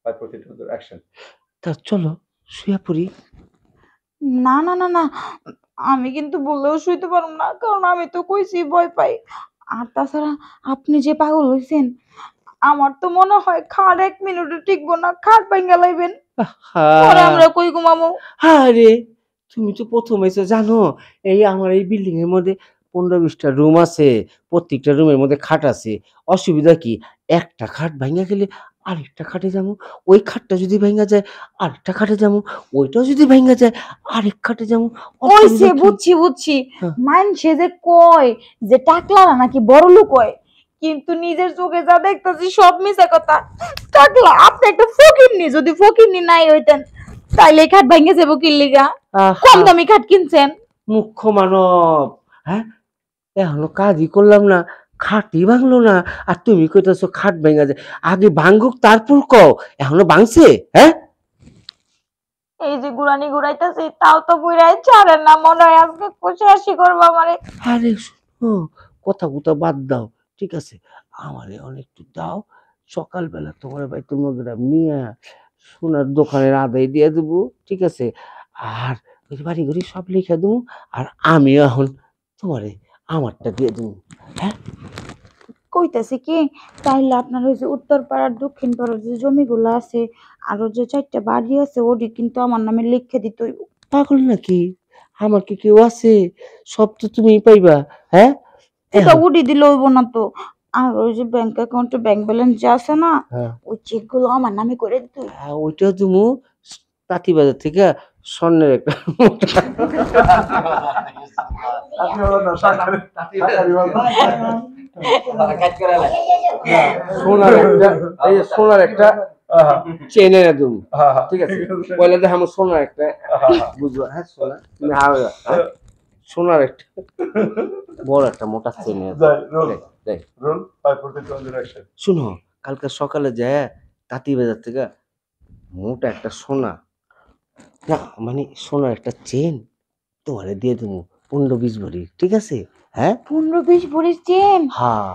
5 4 3 2 action. তা চলো শুয়ে পড়ি। না না না না, আমি কিন্তু বললেও শুইতে পারবো না, কারণ আমি তো কইছি ভয় পাই। আর তাছাড়া আপনি যে পাগল হইছেন, আমার তো মনে হয় খাট 1 মিনিটও টিকবো না, খাট ভাঙ্গা লাইবেন। পরে আমরা কই ঘুমামো? আরে তুমি তো প্রথম এসে জানো, এই আমার এই বিল্ডিং এর মধ্যে 15-20টা রুম আছে, প্রত্যেকটা রুমের মধ্যে খাট আছে। অসুবিধা কি, একটা খাট ভাঙা গেলে আরেকটা খাটে যাবো, ওই খাটটা যদি ভাঙা যায় আরেকটা খাটে যাবো, ওইটাও যদি ভাঙা যায় আরেক খাটে যাবো। ওইসে অসুবিধা কি? বুঝছি বুঝছি, হ্যাঁ। মানসে যে কয় যে টাকলারা নাকি বড় লোক হয়, কিন্তু নিজের চোখে যা দেখতেছি সব মিছা কথা। টাকলা আপনি একটা ফকিরনি, যদি ফকিরনি নাই হইতেন তাইলে এই খাট ভাঙ্গে যাবো কি লিগা? কম আহা, দামি খাট কিনছেন। মুখ্য মানব, হ্যাঁ, এখনো কাজই করলাম না, খাটই ভাঙলো না, আর তুমি কইতাছো খাট ভাঙা যায়। আগে ভাঙুক তারপর কও, এখনো ভাঙছে? হ্যাঁ, এই যে গুড়ানি গুড়াইতেছি তাও তো বুড়াই ছাড়েন না, মনে হয় আজকে খুশি হাসি করবো আমারে। আরে শোনো, কথা কুতা বাদ দাও, ঠিক আছে? আমারে অনেকটু দাও, সকালবেলা তোমার বাইতুল মোকাররম নিয়ে সোনার দোকানের আদায় দিয়ে দেবো, ঠিক আছে? আর ওই যে বাড়ি ঘড়ি সব লিখে দেবো, আর আমিও এখন তোমারে আমারটা দিয়ে দেবো। হ্যাঁ, কইতাছি কি, তাইলে আপনার ওই যে উত্তর পাড়ার দক্ষিণ পাড়ার যে জমিগুলো আছে, আরো যে 4টা বাড়ি আছে, ওটি কিন্তু আমার নামে লিখে দিতে হইব। পাগল নাকি? আমার কি কেউ আছে? সব তো তুমিই পাইবা। হ্যাঁ, ওটা এখন উডি দিলে হইব না তো। আর ওই যে ব্যাংক অ্যাকাউন্টে ব্যাংক ব্যালেন্স যা আছে না, হ্যাঁ, ওই চেক গুলো আমার নামে করে দিতে হইব। হ্যাঁ, ওইটাও তুমি তাঁতিবাজার থেকে স্বর্ণের একটা আপনি বলো না সরকারি সরকারি বলো। সোনার একটা, এই যে সোনার একটা চেন এনে দেবো, হ্যাঁ হ্যাঁ ঠিক আছে? পয়লা দেখো আমার সোনার একটা, বুঝবা? হ্যাঁ, সোনা তুমি হ্যাঁ, সোনার একটা বড় একটা মোটা চেন এনে যাই রোল দেখ দেখ। Roll 5 4 3 2 action. শুনো, কালকে সকালে যায় তাঁতিবাজার থেকে মোটা একটা সোনা, না মানে সোনার একটা চেন তোমারে দিয়ে দেবো, 15-20 ভরি, ঠিক আছে? হ্যাঁ, 15-20 ভরির চেন? হ্যাঁ,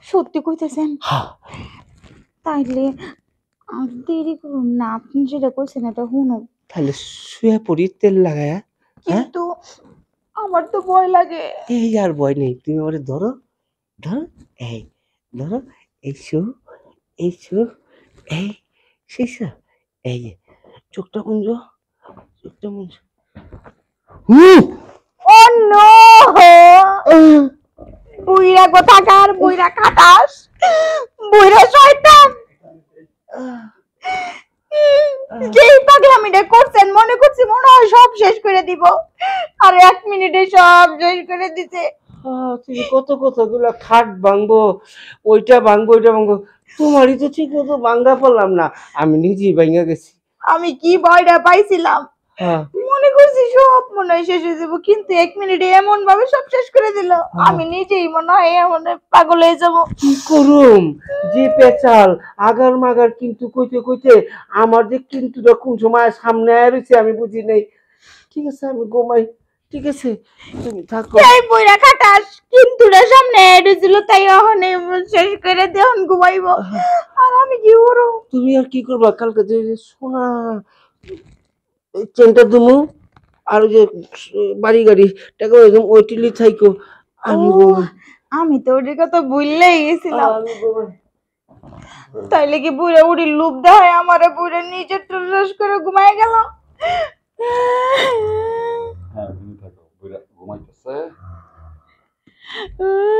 সত্যি কইতেছেন? হ্যাঁ। তাইলে আর দেরি করুন না, আপনি যেটা কইছেন এটা শুনুন। তাহলে শুয়ে পড়ি তেল লাগায়া। হ্যাঁ, কিন্তু আমার তো ভয় লাগে। এই আর ভয় নেই, তুমি আমারে ধরো, ধরো, এই ধরো, এই শো, এই শো, এই শেষা, এই যে চোখটা কুঞ্জ, চোখটা কুঞ্জ। হুম, ও নো, বুইরা কোথাকার, বুইরা খাটাস, বুইরা শয়তান। যেই পাগলামিটা করছেন মনে করছি মনে হয় সব শেষ করে দিব, আর 1 মিনিটে সব শেষ করে দিছে। তুমি কত কথাগুলো, খাট ভাঙবো, ওইটা ভাঙবো, ওইটা ভাঙবো, তোমারই তো ঠিক মতো ভাঙ্গা পারলাম না, আমি নিজেই ভাঙ্গা গেছি। আমি কি ভয়টা পাইছিলাম, হ্যাঁ, মনে করছি সব মনে হয় শেষ হয়ে যাবো, কিন্তু 1 মিনিটে এমন ভাবে সব শেষ করে দিল, আমি নিজেই মনে হয় এমন পাগল হয়ে যাবো। কি করুম, যে পেঁচাল আগার মাগার কিন্তু কইতে কইতে আমার যে কিন্তু কোন সময় সামনে আয় রয়েছে আমি বুঝি নাই। ঠিক আছে, আমি ঘুমাই, ঠিক আছে? তুমি থাকো। এই বইরা খাটাস, কিন্তু সামনে এড ছিল তাই এখন শেষ করে দেন ঘুমাইবো, আর আমি কি করব? তুমি আর কি করবা, কালকে যে সোনা চেনটা দুমু, আর ওই যে বাড়ি গাড়ি টাকা একদম ওইটিলি থাইকো, আমি ও, ঘুমাই, আমি তো ওটার কথা ভুললেই গেছিলাম। আমি ঘুমাই। তাইলে কি বুড়া উড়ি লুপ দেয় আমারে, বুড়া নিজের শেষ করে ঘুমায় গেল। হ্যাঁ তুমি থাকো বুইরা ঘুমাইতেছে।